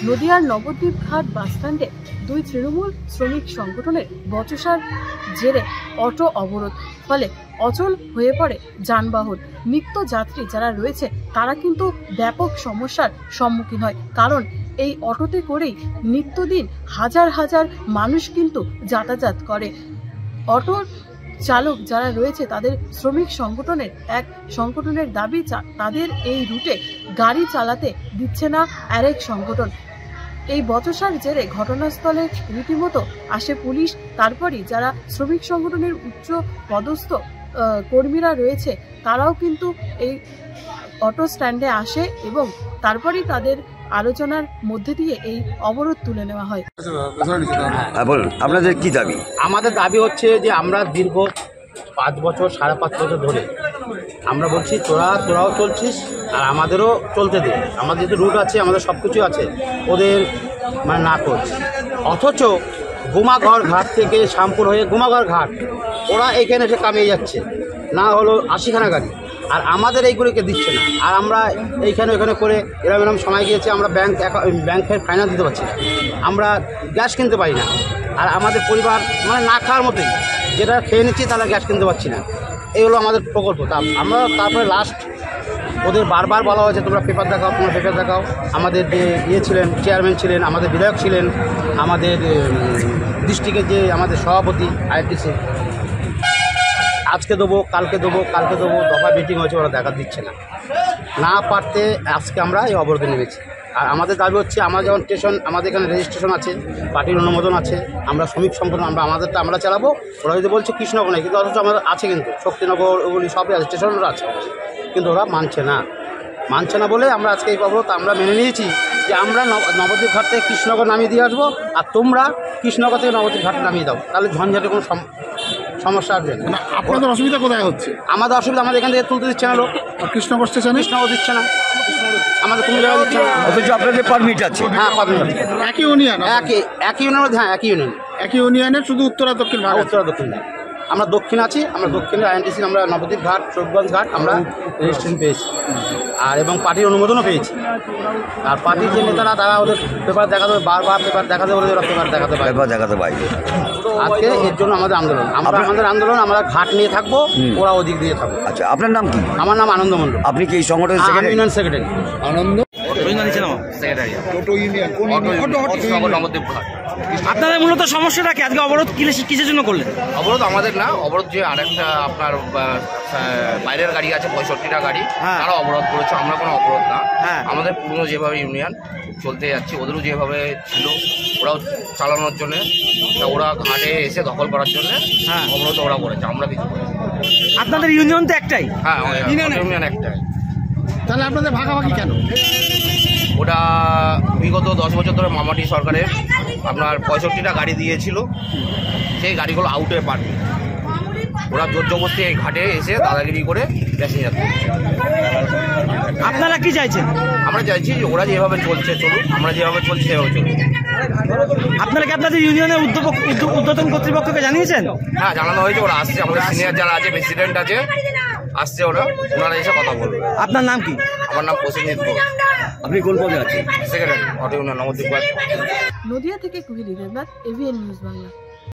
নদিয়ার নবদ্বীপ ঘাট বাসস্ট্যান্ডে দুই তৃণমূল শ্রমিক সংগঠনের বচসার জেরে অটো অবরোধ, ফলে অচল হয়ে পড়ে যানবাহন। নিত্য যাত্রী যারা রয়েছে তারা কিন্তু ব্যাপক সমস্যার সম্মুখীন হয়, কারণ এই অটোতে করেই নিত্যদিন হাজার হাজার মানুষ কিন্তু যাতায়াত করে। অটোর চালক যারা রয়েছে তাদের শ্রমিক সংগঠনের দাবি তাদের এই রুটে গাড়ি চালাতে দিচ্ছে না আরেক সংগঠন। এই বচসার জেরে ঘটনাস্থলে রীতিমতো আসে পুলিশ। তারপরই যারা শ্রমিক সংগঠনের উচ্চ পদস্থ কর্মীরা রয়েছে তারাও কিন্তু এই অটো স্ট্যান্ডে আসে এবং তারপরই তাদের আলোচনার মধ্যে দিয়ে এই অবরোধ তুলে নেওয়া হয়। বলুন, আপনাদের কি দাবি? আমাদের দাবি হচ্ছে যে আমরা দীর্ঘ 5 বছর 5.5 বছর ধরে আমরা বলছি তোরাও চলছিস আর আমাদেরও চলতে দে, আমাদের যে রুট আছে আমাদের সব কিছু আছে, ওদের মানে না করছে। অথচ গুমাঘর ঘাট থেকে শ্যামপুর হয়ে গুমাঘর ঘাট ওরা এখানে এসে কামিয়ে যাচ্ছে, না হলো 80খানা গাড়ি, আর আমাদের এইগুলিকে দিচ্ছে না। আর আমরা এইখানে ওইখানে করে এরকম সময় গিয়েছে, আমরা ব্যাংকের ফাইন্যান্স দিতে পারছি না, আমরা গ্যাস কিনতে পারি না, আর আমাদের পরিবার মানে না খাওয়ার মতোই, যেটা খেয়ে নিচ্ছি তারা গ্যাস কিনতে পারছি না। এই হলো আমাদের প্রকল্প। আমরা তারপরে লাস্ট ওদের বারবার বলা হয়েছে তোমরা পেপার দেখাও। আমাদের যে ছিলেন চেয়ারম্যান ছিলেন, আমাদের বিধায়ক ছিলেন, আমাদের ডিস্ট্রিক্টের যে আমাদের সভাপতি আইটিসি, আজকে দেবো কালকে দেবো দফা মিটিং হয়েছে, ওরা দেখা দিচ্ছে না পারতে আজকে আমরা এই অবরোধে নেমেছি। আর আমাদের দাবি হচ্ছে আমরা যেমন স্টেশন, আমাদের এখানে রেজিস্ট্রেশন আছে, পার্টির অনুমোদন আছে, আমরা শ্রমিক সংগঠন, আমাদেরটা আমরা চালাবো। ওরা যদি বলছে কৃষ্ণনগর নেই, কিন্তু অথচ আমাদের আছে, কিন্তু শক্তিনগর ওগুলি সবই আছে, স্টেশনও আছে, কিন্তু ওরা মানছে না বলে আমরা আজকে এই অবরোধ আমরা মেনে নিয়েছি যে আমরা নবদ্বীপ ঘাট থেকে কৃষ্ণনগর নামিয়ে দিয়ে আসবো, আর তোমরা কৃষ্ণনগর থেকে নবদ্বীপ ঘাট নামিয়ে দাও, তাহলে ঝঞ্ঝাটের কোনো সমস্যা আসবে না। আপনাদের অসুবিধা কোথায় হচ্ছে? আমাদের অসুবিধা আমাদের এখান থেকে তুলতে দিচ্ছে না লোক, কৃষ্ণনগর স্টেশনে কৃষ্ণনগর দিচ্ছে না, আমাদের কোনো জায়গায় দিচ্ছে না। অথচ আপনাদের পারমিট আছে? হ্যাঁ, পারমিট আছে। একই ইউনিয়ন? একই ইউনিয়নের মধ্যে, হ্যাঁ একই ইউনিয়নের, শুধু উত্তরা দক্ষিণ ভাগ। উত্তরা দক্ষিণ না, আমরা দক্ষিণ আছি, আমরা দক্ষিণের আইএনটিসি, আমরা নবদ্বীপ ঘাট, চৌকগঞ্জ ঘাট আমরা রেজিস্ট্রেশন পেয়েছি, আর এবং পার্টির অনুমোদনও পেয়েছি। আর পার্টির যে নেতারা তারা ওদের পেপার দেখাতে, বারবার পেপার দেখাতে বলে ওরা পেপার দেখাতে পারে। আজকে এর জন্য আমাদের আন্দোলন, আমরা ঘাট নিয়ে থাকবো, ওরা ওদিক দিয়ে থাকবো। আচ্ছা, আপনার নাম কি? আমার নাম আনন্দ মণ্ডল। আপনি কি এই সংগঠনের ইউনিয়ন সেক্রেটারি? আনন্দ নবদ্বীপ ঘাট। আপনাদের মূলত সমস্যাটা কি? আজকে অবরোধ কিসের জন্য করলেন? অবরোধ আমাদের না, অবরোধ যে আরেকটা আপনার বাইরের গাড়ি আছে 65টা গাড়ি, তারা অবরোধ করেছে, আমরা কোনো অবরোধ না। আমাদের পুরনো যেভাবে ইউনিয়ন চলতে যাচ্ছে, ওদেরও যেভাবে ছিল ওরাও চালানোর জন্যে, ওরা ঘাটে এসে দখল করার জন্যে অবরোধ ওরা করেছে, আমরা কিছু করেছি। আপনাদের ইউনিয়ন তো একটাই? হ্যাঁ, ইউনিয়ন একটাই। তাহলে আপনাদের ভাগাভাগি কেন? ওটা বিগত 10 বছর ধরে মামাটি সরকারের আপনার 65টা গাড়ি দিয়েছিল, সেই গাড়িগুলো আউটে পারবে, ওরা জোর জবরদস্তি এই ঘাটে এসে দাদাগিরি করে প্যাসেঞ্জার তুলছে। আপনারা কি চাইছেন? আমরা চাইছি যে ওরা যেভাবে চলছে চলুক, আমরা যেভাবে চলছি সেভাবে চলুক। আপনারা কি আপনাদের ইউনিয়নের ঊর্ধ্বতন কর্তৃপক্ষকে জানিয়েছেন? হ্যাঁ, জানানো হয়েছে, ওরা আসছে, আমাদের সিনিয়র যারা আছে, প্রেসিডেন্ট আছে, আসছে, ওনারা এসে কথা বলবে। আপনার নাম কি? আমার নাম প্রসেনজিৎ ঘোষ। আপনি কোন পদে আছেন? সেক্রেটারি, অটো ইউনিয়ন নবদ্বীপ ঘাট। নদিয়া থেকে কুহিলি দেবনাথ, এভিএন নিউজ বাংলা।